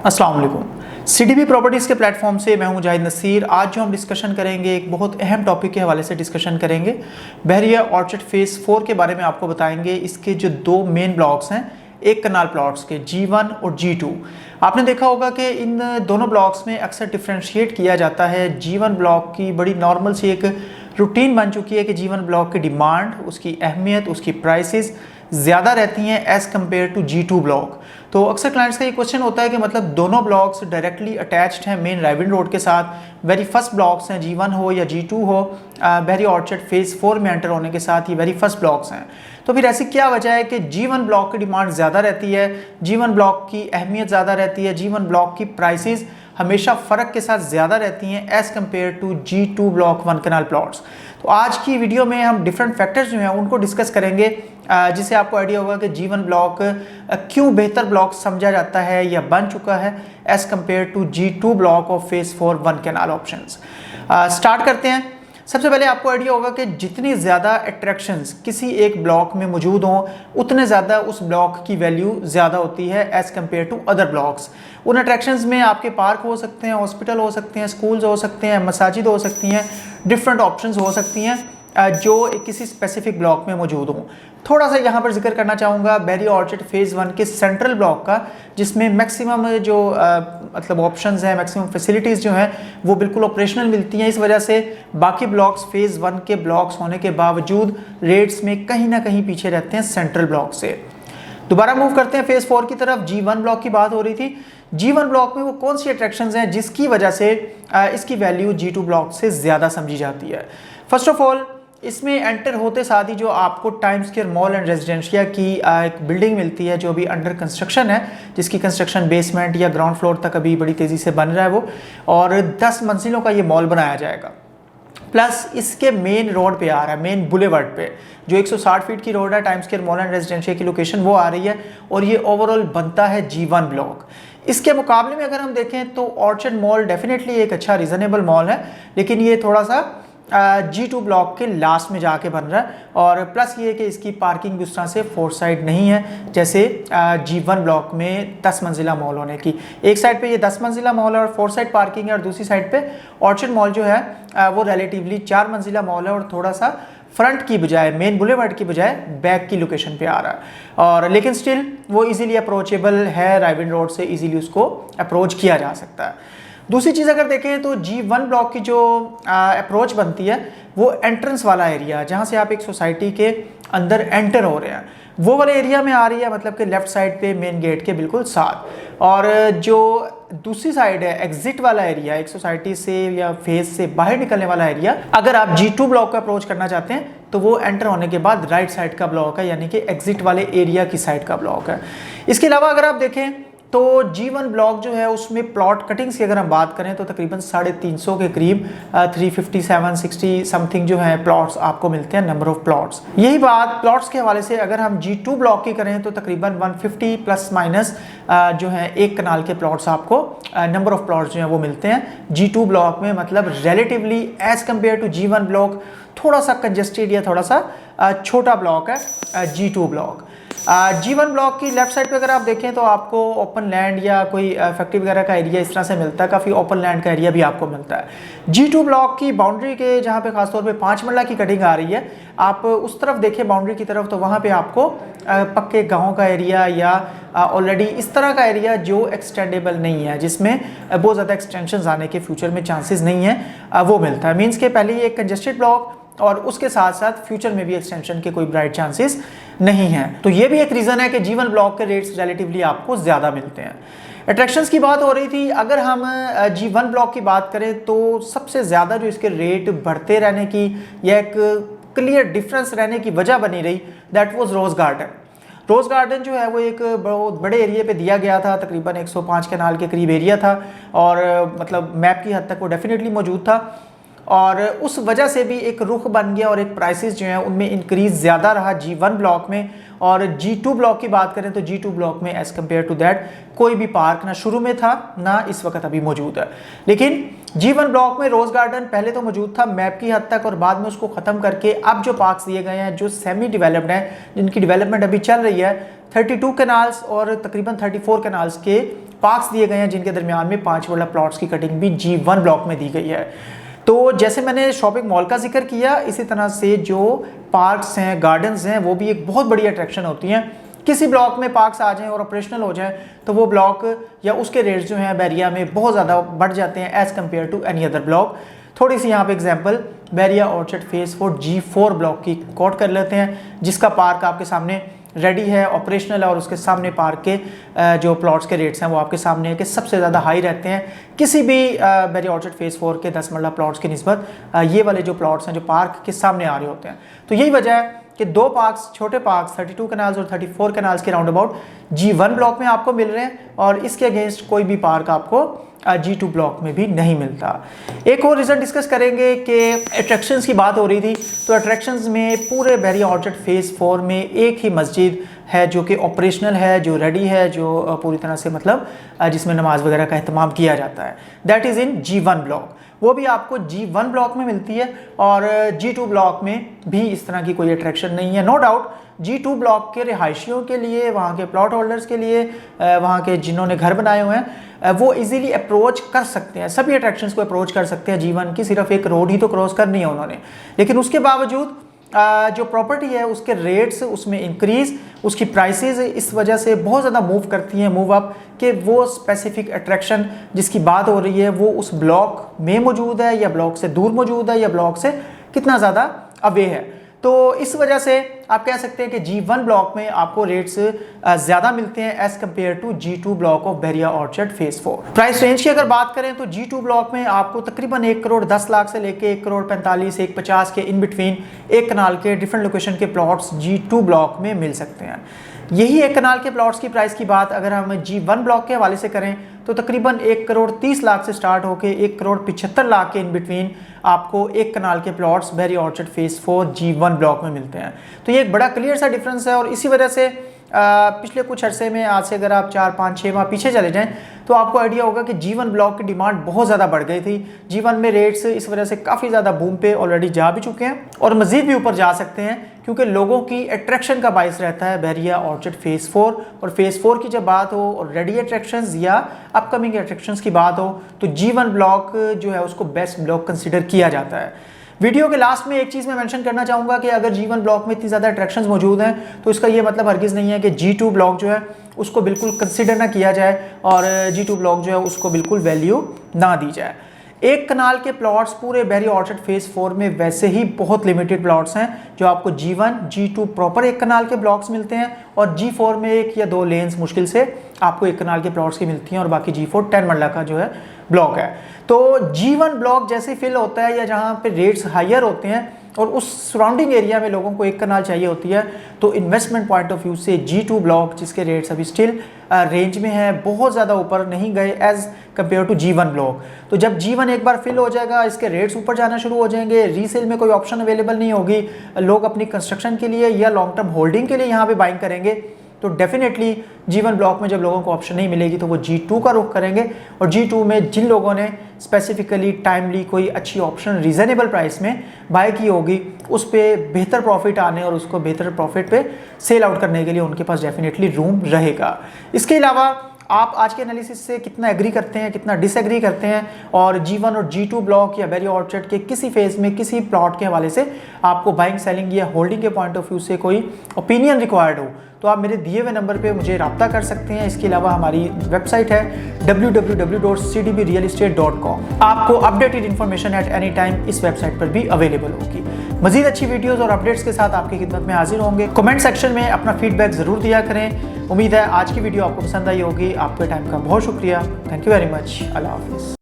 अस्सलाम वालेकुम। CDB properties के प्लेटफॉर्म से मैं हूं मुजाहिद नसीर। आज जो हम डिस्कशन करेंगे एक बहुत अहम टॉपिक के हवाले से डिस्कशन करेंगे। बहरिया ऑर्चर्ड फेज़ 4 के बारे में आपको बताएंगे। इसके जो दो मेन ब्लॉक्स हैं एक कनाल प्लॉट्स के G1 और G2। आपने देखा होगा कि इन दोनों ब्लॉक्स में अक्सर डिफ्रेंशिएट किया जाता है। G1 ब्लॉक की बड़ी नॉर्मल सी एक रूटीन बन चुकी है कि G1 ब्लॉक की डिमांड, उसकी अहमियत, उसकी प्राइसेस ज़्यादा रहती हैं as compare to G2 block. तो अक्सर क्लाइंट्स का ये क्वेश्चन होता है कि मतलब दोनों ब्लॉक्स डायरेक्टली अटैच्ड हैं मेन राइविन रोड के साथ। वेरी फर्स्ट ब्लॉक्स हैं, G1 हो या G2 हो, बहरिया ऑर्चर्ड फेज़ 4 में एंटर होने के साथ ही वेरी फर्स्ट ब्लॉक्स हैं। तो फिर ऐसी क्या वजह है कि G1 ब्लॉक की डिमांड ज़्यादा रहती है, G1 ब्लॉक की अहमियत ज़्यादा रहती है, G1 ब्लॉक की प्राइसेस हमेशा फ़र्क के साथ ज़्यादा रहती हैं as compare to G2 block 1 kanal plots. तो आज की वीडियो में हम डिफरेंट फैक्टर्स जो हैं उनको डिस्कस करेंगे, जिससे आपको आइडिया होगा कि G1 ब्लॉक क्यों बेहतर ब्लॉक समझा जाता है या बन चुका है as compare to G2 block of phase 4 1 kanal options. Start करते हैं। सबसे पहले आपको आइडिया होगा कि जितनी ज़्यादा अट्रैक्शंस किसी एक ब्लॉक में मौजूद हों उतने ज़्यादा उस ब्लॉक की वैल्यू ज़्यादा होती है as compare to other blocks. उन अट्रैक्शंस में आपके पार्क हो सकते हैं, हॉस्पिटल हो सकते हैं, स्कूल्स हो सकते हैं, मसाजिद हो सकती हैं, डिफरेंट ऑप्शंस हो सकती हैं जो किसी स्पेसिफिक ब्लॉक में मौजूद हों। थोड़ा सा यहाँ पर जिक्र करना चाहूँगा बहरिया ऑर्चर्ड फेज़ 1 के सेंट्रल ब्लॉक का, जिसमें मैक्सिमम जो मतलब ऑप्शंस हैं, मैक्सिमम फैसिलिटीज़ जो हैं वो बिल्कुल ऑपरेशनल मिलती हैं। इस वजह से बाकी ब्लॉक्स फेज़ 1 के ब्लॉक्स होने के बावजूद रेट्स में कहीं ना कहीं पीछे रहते हैं सेंट्रल ब्लॉक से। दोबारा मूव करते हैं फेज़ 4 की तरफ। G1 ब्लॉक की बात हो रही थी। G1 ब्लॉक में वो कौन सी अट्रैक्शंस हैं जिसकी वजह से इसकी वैल्यू G2 ब्लॉक से ज़्यादा समझी जाती है। फर्स्ट ऑफ ऑल, इसमें एंटर होते साथ ही जो आपको time square mall and residencia की एक बिल्डिंग मिलती है जो अभी अंडर कंस्ट्रक्शन है, जिसकी कंस्ट्रक्शन बेसमेंट या ग्राउंड फ्लोर तक अभी बड़ी तेज़ी से बन रहा है वो, और 10 मंजिलों का ये मॉल बनाया जाएगा। प्लस इसके मेन रोड पे आ रहा है, मेन बुलेवर्ड पे जो 160 फीट की रोड है, time square mall and residencia की लोकेशन वो आ रही है, और ये ओवरऑल बनता है G1 ब्लॉक। इसके मुकाबले में अगर हम देखें तो ऑर्चर्ड मॉल डेफिनेटली एक अच्छा रीज़नेबल मॉल है, लेकिन ये थोड़ा सा G2 ब्लॉक के लास्ट में जाके बन रहा है। और प्लस ये कि इसकी पार्किंग भी उस तरह से 4 साइड नहीं है जैसे G1 ब्लॉक में 10 मंजिला मॉल होने की। एक साइड पे ये 10 मंजिला मॉल है और 4 साइड पार्किंग है, और दूसरी साइड पे ऑर्चर्ड मॉल जो है वो रिलेटिवली 4 मंजिला मॉल है और थोड़ा सा फ्रंट की बजाय, मेन बुलेवर्ड की बजाय बैक की लोकेशन पे आ रहा है। और लेकिन स्टिल वो इजीली अप्रोचेबल है, राइविन रोड से इजीली उसको अप्रोच किया जा सकता है। दूसरी चीज़ अगर देखें तो G1 ब्लॉक की जो अप्रोच बनती है वो एंट्रेंस वाला एरिया, जहाँ से आप एक सोसाइटी के अंदर एंटर हो रहे हैं, वो वाले एरिया में आ रही है, मतलब कि लेफ़्ट साइड पे मेन गेट के बिल्कुल साथ। और जो दूसरी साइड है एग्जिट वाला एरिया, एक सोसाइटी से या फेज से बाहर निकलने वाला एरिया, अगर आप G2 ब्लॉक का अप्रोच करना चाहते हैं तो वो एंटर होने के बाद राइट साइड का ब्लॉक है, यानी कि एग्जिट वाले एरिया की साइड का ब्लॉक है। इसके अलावा अगर आप देखें तो G1 ब्लॉक जो है उसमें प्लॉट कटिंग्स की अगर हम बात करें तो तकरीबन 350 के करीब 357-60 समथिंग जो है प्लॉट्स आपको मिलते हैं, नंबर ऑफ प्लॉट्स। यही बात प्लॉट्स के हवाले से अगर हम G2 ब्लॉक की करें तो तकरीबन 150 प्लस माइनस जो है एक कनाल के प्लॉट्स आपको नंबर ऑफ प्लॉट्स जो है वो मिलते हैं G2 ब्लॉक में। मतलब relatively as compare to G1 block थोड़ा सा कंजेस्टेड या थोड़ा सा छोटा ब्लॉक है G2 ब्लॉक। G1 ब्लॉक की लेफ्ट साइड पे अगर आप देखें तो आपको ओपन लैंड या कोई फैक्ट्री वगैरह का एरिया इस तरह से मिलता है, काफ़ी ओपन लैंड का एरिया भी आपको मिलता है। G2 ब्लॉक की बाउंड्री के जहाँ पे खासतौर पे 5 मरला की कटिंग आ रही है, आप उस तरफ देखें बाउंड्री की तरफ, तो वहाँ पे आपको पक्के गाँव का एरिया या ऑलरेडी इस तरह का एरिया जो एक्सटेंडेबल नहीं है, जिसमें बहुत ज़्यादा एक्सटेंशन आने के फ्यूचर में चांसेस नहीं है, वो मिलता है। मीन्स के पहले ही एक कंजेस्टेड ब्लॉक और उसके साथ साथ फ्यूचर में भी एक्सटेंशन के कोई ब्राइट चांसेस नहीं हैं। तो ये भी एक रीज़न है कि G1 ब्लॉक के रेट्स रिलेटिवली आपको ज़्यादा मिलते हैं। अट्रैक्शंस की बात हो रही थी, अगर हम G1 ब्लॉक की बात करें तो सबसे ज़्यादा जो इसके रेट बढ़ते रहने की या एक क्लियर डिफरेंस रहने की वजह बनी रही, that was rose garden. Rose garden जो है वो एक बहुत बड़े एरिया पे दिया गया था, तकरीबन 105 कनाल के करीब एरिया था, और मतलब मैप की हद तक वो डेफिनेटली मौजूद था, और उस वजह से भी एक रुख बन गया और एक प्राइसेस जो हैं उनमें इंक्रीज ज़्यादा रहा G1 ब्लॉक में। और G2 ब्लॉक की बात करें तो G2 ब्लॉक में एज़ कम्पेयर टू दैट कोई भी पार्क ना शुरू में था ना इस वक्त अभी मौजूद है। लेकिन G1 ब्लॉक में रोज़ गार्डन पहले तो मौजूद था मैप की हद तक, और बाद में उसको ख़त्म करके अब जो पार्क्स दिए गए हैं जो सेमी डेवलप्ड हैं, जिनकी डेवलपमेंट अभी चल रही है, 32 कैनाल्स और तकरीबन 34 कैनाल्स के पार्क्स दिए गए हैं जिनके दरमियान में 5 वाला प्लॉट्स की कटिंग भी G1 ब्लॉक में दी गई है। तो जैसे मैंने शॉपिंग मॉल का जिक्र किया, इसी तरह से जो पार्क्स हैं, गार्डन्स हैं, वो भी एक बहुत बड़ी अट्रैक्शन होती हैं। किसी ब्लॉक में पार्क्स आ जाएं और ऑपरेशनल हो जाएं तो वो ब्लॉक या उसके रेट्स जो हैं बैरिया में बहुत ज़्यादा बढ़ जाते हैं as compare to any other block. थोड़ी सी यहाँ पे example Bahria orchard phase 4 G4 block की कोट कर लेते हैं, जिसका पार्क आपके सामने रेडी है, ऑपरेशनल है, और उसके सामने पार्क के जो प्लॉट्स के रेट्स हैं वो आपके सामने है कि सबसे ज़्यादा हाई रहते हैं किसी भी बैरिया ऑर्चर्ड फेज 4 के 10 मरला प्लॉट्स की निस्बत ये वाले जो प्लॉट्स हैं जो पार्क के सामने आ रहे होते हैं। तो यही वजह है कि दो पार्क्स, छोटे पार्क्स 32 कैनाल्स और 34 कैनाल्स के राउंड अबाउट G1 ब्लॉक में आपको मिल रहे हैं, और इसके अगेंस्ट कोई भी पार्क आपको G2 ब्लॉक में भी नहीं मिलता। एक और रीज़न डिस्कस करेंगे कि अट्रैक्शंस की बात हो रही थी, तो अट्रैक्शंस में पूरे बैरिया ऑर्चर्ड फेज़ 4 में एक ही मस्जिद है जो कि ऑपरेशनल है, जो रेडी है, जो पूरी तरह से मतलब जिसमें नमाज वगैरह का एहतमाम किया जाता है, that is in G1 block. वो भी आपको G1 ब्लॉक में मिलती है, और G2 ब्लॉक में भी इस तरह की कोई अट्रैक्शन नहीं है। नो डाउट G2 ब्लॉक के रिहायशियों के लिए, वहाँ के प्लॉट होल्डर्स के लिए, वहाँ के जिन्होंने घर बनाए हुए हैं, वो इजीली अप्रोच कर सकते हैं, सभी अट्रैक्शंस को अप्रोच कर सकते हैं G1 की। सिर्फ एक रोड ही तो क्रॉस करनी है उन्होंने, लेकिन उसके बावजूद जो प्रॉपर्टी है उसके रेट्स उसमें इंक्रीज, उसकी प्राइसेस इस वजह से बहुत ज़्यादा मूव करती हैं, मूव अप, कि वो स्पेसिफिक अट्रैक्शन जिसकी बात हो रही है वो उस ब्लॉक में मौजूद है या ब्लॉक से दूर मौजूद है या ब्लॉक से कितना ज़्यादा अवे है। तो इस वजह से आप कह सकते हैं कि G1 ब्लॉक में आपको रेट्स ज़्यादा मिलते हैं as compare to G2 block of Bahria orchard phase 4। Price range की अगर बात करें तो G2 ब्लॉक में आपको तकरीबन 1 करोड़ 10 लाख से लेके 1 करोड़ 45, 150 के इन बिटवीन एक कनाल के डिफरेंट लोकेशन के प्लॉट्स G2 ब्लॉक में मिल सकते हैं। यही एक कनाल के प्लॉट्स की प्राइस की बात अगर हम G1 ब्लॉक के हवाले से करें तो तकरीबन 1 करोड़ 30 लाख से स्टार्ट होकर 1 करोड़ 75 लाख के इन बिटवीन आपको एक कनाल के plots Bahria orchard phase 4 G1 block में मिलते हैं। तो ये एक बड़ा क्लियर सा डिफरेंस है, और इसी वजह से पिछले कुछ अरसे में, आज से अगर आप 4, 5, 6 माह पीछे चले जाएं तो आपको आइडिया होगा कि G1 ब्लॉक की डिमांड बहुत ज़्यादा बढ़ गई थी। G1 में रेट्स इस वजह से काफ़ी ज़्यादा बूम पे ऑलरेडी जा भी चुके हैं और मज़ीद भी ऊपर जा सकते हैं, क्योंकि लोगों की अट्रैक्शन का बाइस रहता है बैरिया ऑर्चर्ड फेज 4। और फेज 4 की जब बात हो और रेडी अट्रैक्शंस या अपकमिंग अट्रैक्शंस की बात हो तो G1 ब्लॉक जो है उसको बेस्ट ब्लॉक कंसिडर किया जाता है। वीडियो के लास्ट में एक चीज़ मैं मेंशन करना चाहूँगा कि अगर G1 ब्लॉक में इतनी ज़्यादा अट्रैक्शंस मौजूद हैं तो इसका ये मतलब हरगिज़ नहीं है कि G2 ब्लॉक जो है उसको बिल्कुल कंसिडर ना किया जाए और G2 ब्लॉक जो है उसको बिल्कुल वैल्यू ना दी जाए। एक कनाल के प्लॉट्स पूरे बैरिया ऑर्चर्ड फेज 4 में वैसे ही बहुत लिमिटेड प्लॉट्स हैं जो आपको G1, G2 प्रॉपर एक कनाल के ब्लॉक्स मिलते हैं, और G4 में 1 या 2 लेन्स मुश्किल से आपको एक कनाल के प्लॉट्स की मिलती हैं, और बाकी G4 10 मरला का जो है ब्लॉक है। तो G1 ब्लॉक जैसे फिल होता है या जहाँ पे रेट्स हायर होते हैं और उस सराउंडिंग एरिया में लोगों को एक कनाल चाहिए होती है, तो इन्वेस्टमेंट पॉइंट ऑफ व्यू से G2 ब्लॉक जिसके रेट्स अभी स्टिल रेंज में है, बहुत ज़्यादा ऊपर नहीं गए as compare to G1 block. तो जब G1 एक बार फिल हो जाएगा, इसके रेट्स ऊपर जाना शुरू हो जाएंगे, रीसेल में कोई ऑप्शन अवेलेबल नहीं होगी, लोग अपनी कंस्ट्रक्शन के लिए या लॉन्ग टर्म होल्डिंग के लिए यहाँ पे बाइंग करेंगे, तो डेफिनेटली G1 ब्लॉक में जब लोगों को ऑप्शन नहीं मिलेगी तो वो G2 का रुख करेंगे। और G2 में जिन लोगों ने स्पेसिफिकली टाइमली कोई अच्छी ऑप्शन रीज़नेबल प्राइस में बाय की होगी, उस पर बेहतर प्रॉफिट आने और उसको बेहतर प्रॉफिट पे सेल आउट करने के लिए उनके पास डेफिनेटली रूम रहेगा। इसके अलावा आप आज के एनालिसिस से कितना एग्री करते हैं, कितना डिसएग्री करते हैं, और G1 और G2 ब्लॉक या बैरिया ऑर्चर्ड के किसी फेज़ में किसी प्लॉट के हवाले से आपको बाइंग, सेलिंग या होल्डिंग के पॉइंट ऑफ व्यू से कोई ओपिनियन रिक्वायर्ड हो तो आप मेरे दिए हुए नंबर पे मुझे रब्ता कर सकते हैं। इसके अलावा हमारी वेबसाइट है www.cdbrealestate.com। आपको updated information at any time इस वेबसाइट पर भी अवेलेबल होगी। मजीद अच्छी वीडियोस और अपडेट्स के साथ आपकी खिदमत में हाजिर होंगे। कमेंट सेक्शन में अपना फीडबैक ज़रूर दिया करें। उम्मीद है आज की वीडियो आपको पसंद आई होगी। आपके टाइम का बहुत शुक्रिया। Thank you very much. अल्लाह हाफिज़।